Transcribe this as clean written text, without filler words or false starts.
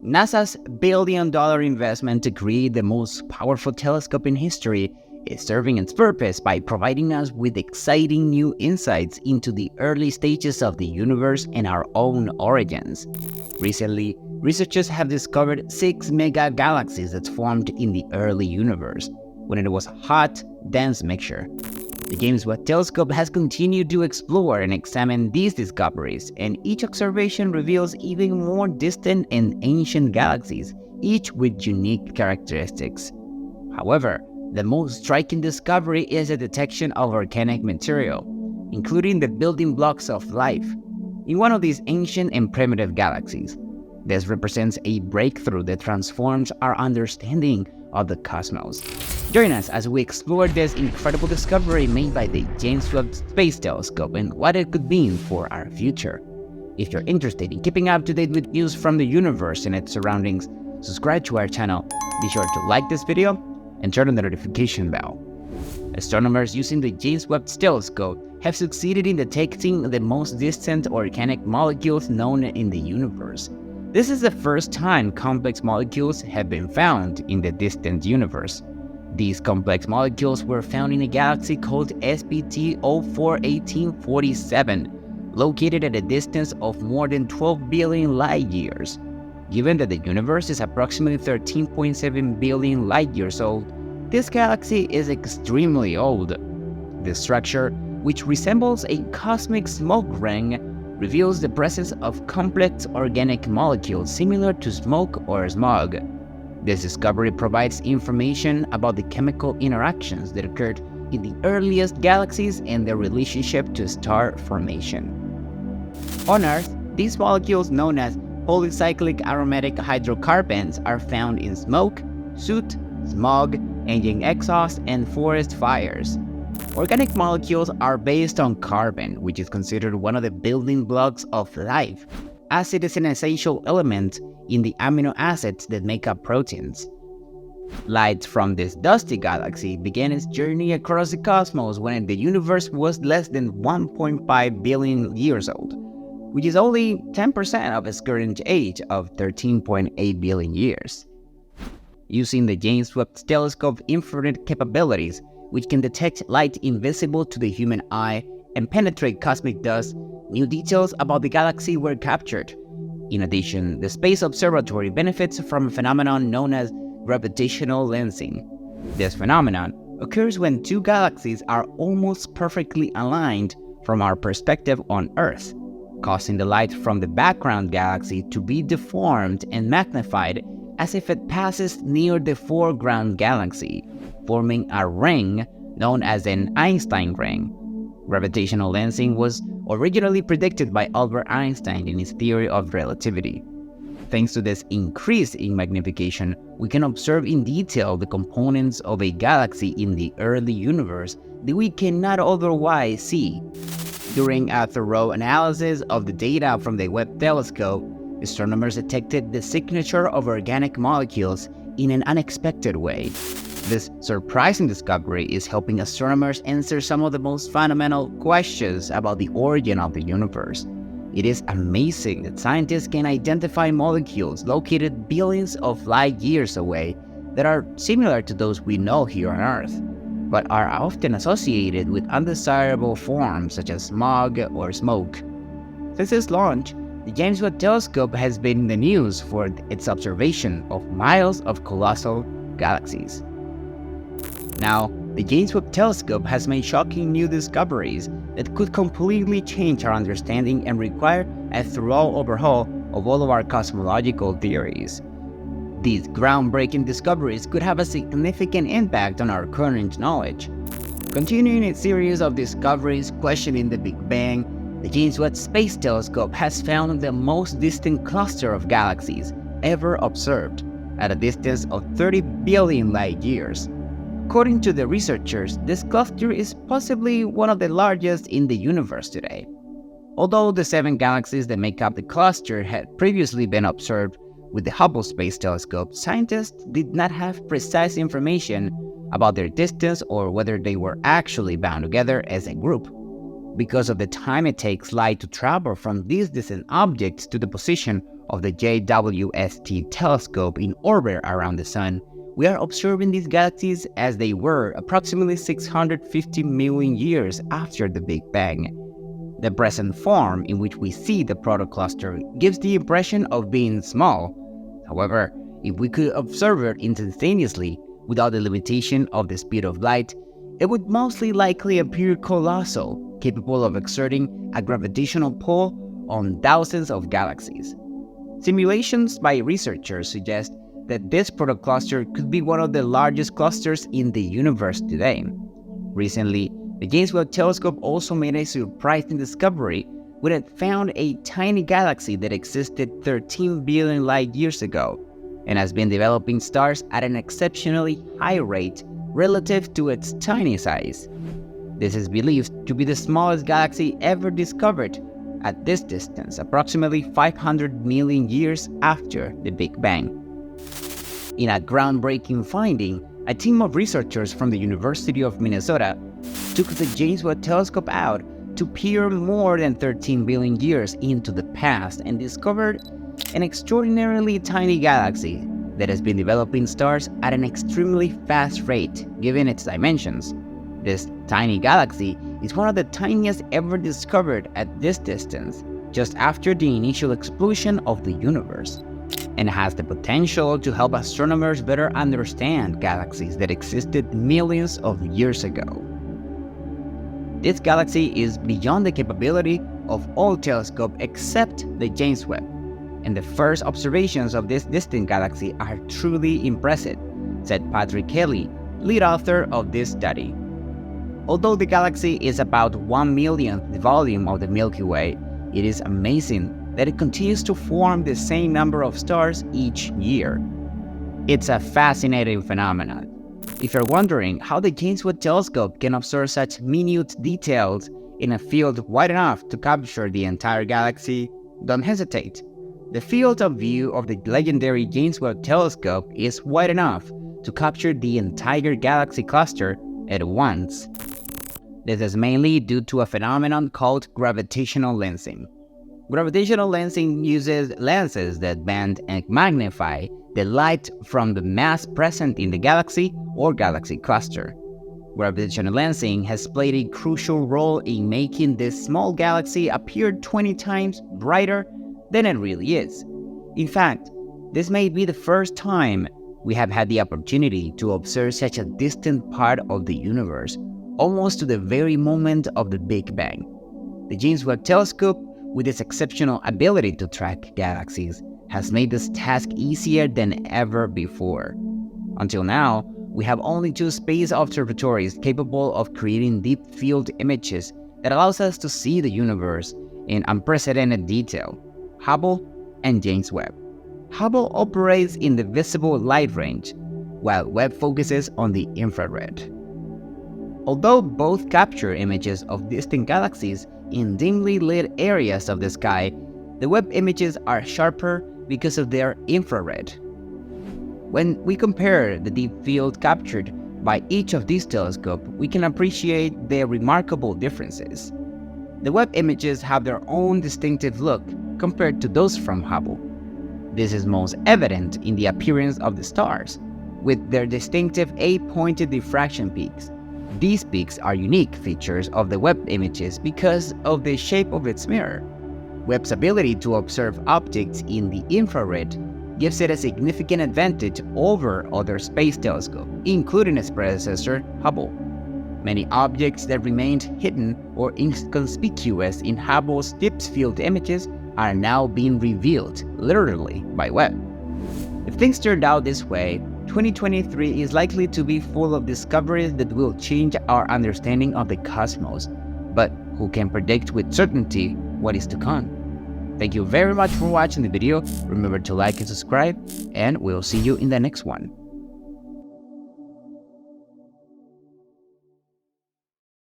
NASA's billion-dollar investment to create the most powerful telescope in history is serving its purpose by providing us with exciting new insights into the early stages of the universe and our own origins. Recently, researchers have discovered 6 mega galaxies that formed in the early universe, when it was a hot, dense mixture. The James Webb Telescope has continued to explore and examine these discoveries, and each observation reveals even more distant and ancient galaxies, each with unique characteristics. However, the most striking discovery is the detection of organic material, including the building blocks of life, in one of these ancient and primitive galaxies. This represents a breakthrough that transforms our understanding of the cosmos. Join us as we explore this incredible discovery made by the James Webb Space Telescope and what it could mean for our future. If you're interested in keeping up to date with news from the universe and its surroundings, subscribe to our channel, be sure to like this video, and turn on the notification bell. Astronomers using the James Webb Telescope have succeeded in detecting the most distant organic molecules known in the universe. This is the first time complex molecules have been found in the distant universe. These complex molecules were found in a galaxy called SPT 041847, located at a distance of more than 12 billion light-years. Given that the universe is approximately 13.7 billion light-years old, this galaxy is extremely old. The structure, which resembles a cosmic smoke ring, reveals the presence of complex organic molecules similar to smoke or smog. This discovery provides information about the chemical interactions that occurred in the earliest galaxies and their relationship to star formation. On Earth, these molecules, known as polycyclic aromatic hydrocarbons, are found in smoke, soot, smog, engine exhaust, and forest fires. Organic molecules are based on carbon, which is considered one of the building blocks of life, as it is an essential element in the amino acids that make up proteins. Light from this dusty galaxy began its journey across the cosmos when the universe was less than 1.5 billion years old, which is only 10% of its current age of 13.8 billion years. Using the James Webb Telescope infrared capabilities, which can detect light invisible to the human eye and penetrate cosmic dust, new details about the galaxy were captured. In addition, the Space Observatory benefits from a phenomenon known as gravitational lensing. This phenomenon occurs when two galaxies are almost perfectly aligned from our perspective on Earth, causing the light from the background galaxy to be deformed and magnified as if it passes near the foreground galaxy, forming a ring known as an Einstein Ring. Gravitational lensing was originally predicted by Albert Einstein in his theory of relativity. Thanks to this increase in magnification, we can observe in detail the components of a galaxy in the early universe that we cannot otherwise see. During a thorough analysis of the data from the Webb telescope, astronomers detected the signature of organic molecules in an unexpected way. This surprising discovery is helping astronomers answer some of the most fundamental questions about the origin of the universe. It is amazing that scientists can identify molecules located billions of light years away that are similar to those we know here on Earth, but are often associated with undesirable forms such as smog or smoke. Since its launch, the James Webb Telescope has been in the news for its observation of miles of colossal galaxies. Now, the James Webb Telescope has made shocking new discoveries that could completely change our understanding and require a thorough overhaul of all of our cosmological theories. These groundbreaking discoveries could have a significant impact on our current knowledge. Continuing its series of discoveries questioning the Big Bang, the James Webb Space Telescope has found the most distant cluster of galaxies ever observed, at a distance of 30 billion light-years. According to the researchers, this cluster is possibly one of the largest in the universe today. Although the 7 galaxies that make up the cluster had previously been observed with the Hubble Space Telescope, scientists did not have precise information about their distance or whether they were actually bound together as a group. Because of the time it takes light to travel from these distant objects to the position of the JWST telescope in orbit around the Sun, we are observing these galaxies as they were approximately 650 million years after the Big Bang. The present form in which we see the protocluster gives the impression of being small. However, if we could observe it instantaneously without the limitation of the speed of light, it would mostly likely appear colossal, capable of exerting a gravitational pull on thousands of galaxies. Simulations by researchers suggest that this protocluster could be one of the largest clusters in the universe today. Recently, the James Webb Telescope also made a surprising discovery when it found a tiny galaxy that existed 13 billion light years ago and has been developing stars at an exceptionally high rate relative to its tiny size. This is believed to be the smallest galaxy ever discovered at this distance, approximately 500 million years after the Big Bang. In a groundbreaking finding, a team of researchers from the University of Minnesota took the James Webb Telescope out to peer more than 13 billion years into the past and discovered an extraordinarily tiny galaxy that has been developing stars at an extremely fast rate given its dimensions. This tiny galaxy is one of the tiniest ever discovered at this distance, just after the initial explosion of the universe, and has the potential to help astronomers better understand galaxies that existed millions of years ago. This galaxy is beyond the capability of all telescopes except the James Webb, and the first observations of this distant galaxy are truly impressive, said Patrick Kelly, lead author of this study. Although the galaxy is about 1/millionth the volume of the Milky Way, it is amazing that it continues to form the same number of stars each year. It's a fascinating phenomenon. If you're wondering how the James Webb Telescope can observe such minute details in a field wide enough to capture the entire galaxy, don't hesitate. The field of view of the legendary James Webb Telescope is wide enough to capture the entire galaxy cluster at once. This is mainly due to a phenomenon called gravitational lensing. Gravitational lensing uses lenses that bend and magnify the light from the mass present in the galaxy or galaxy cluster. Gravitational lensing has played a crucial role in making this small galaxy appear 20 times brighter than it really is. In fact, this may be the first time we have had the opportunity to observe such a distant part of the universe, almost to the very moment of the Big Bang. The James Webb Telescope, with its exceptional ability to track galaxies, has made this task easier than ever before. Until now, we have only two space observatories capable of creating deep field images that allows us to see the universe in unprecedented detail: Hubble and James Webb. Hubble operates in the visible light range, while Webb focuses on the infrared. Although both capture images of distant galaxies in dimly lit areas of the sky, the Webb images are sharper because of their infrared. When we compare the deep field captured by each of these telescopes, we can appreciate their remarkable differences. The Webb images have their own distinctive look compared to those from Hubble. This is most evident in the appearance of the stars, with their distinctive 8-pointed diffraction peaks. These peaks are unique features of the Webb images because of the shape of its mirror. Webb's ability to observe objects in the infrared gives it a significant advantage over other space telescopes, including its predecessor, Hubble. Many objects that remained hidden or inconspicuous in Hubble's deep field images are now being revealed, literally, by Webb. If things turned out this way, 2023 is likely to be full of discoveries that will change our understanding of the cosmos, but who can predict with certainty what is to come? Thank you very much for watching the video. Remember to like and subscribe, and we'll see you in the next one.